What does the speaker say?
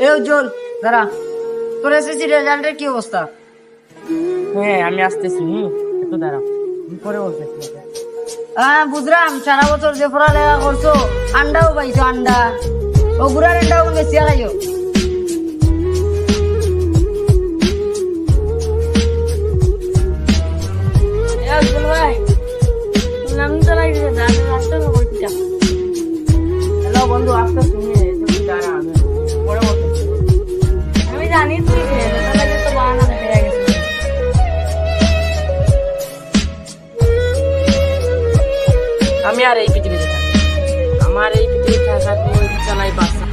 এ উজ্জ্বল, দাঁড়া। তোর এসএসসি রেজাল্টের কি অবস্থা? হ্যাঁ, আমি আসতেছি। একটু দাঁড়াও, আমি পরে বলতেছি। হ্যাঁ বুঝলাম, সারা বছর যে পড়ালেখা করছো, আন্ডাও পাইছো, আন্ডা ও গুড়ার আন্ডাও বেশি খাইও। হ্যালো বন্ধু, আসতেছি। তুমি দাঁড়া, আমি পরে বলতেছি। আমি জানি তুই তো বাহানা দেখে গেছিস। আমি আর এই পৃথিবীতে থাকি, আমার এই পৃথিবীতে থাকার কোনো ইচ্ছা নাই, বাচ্চা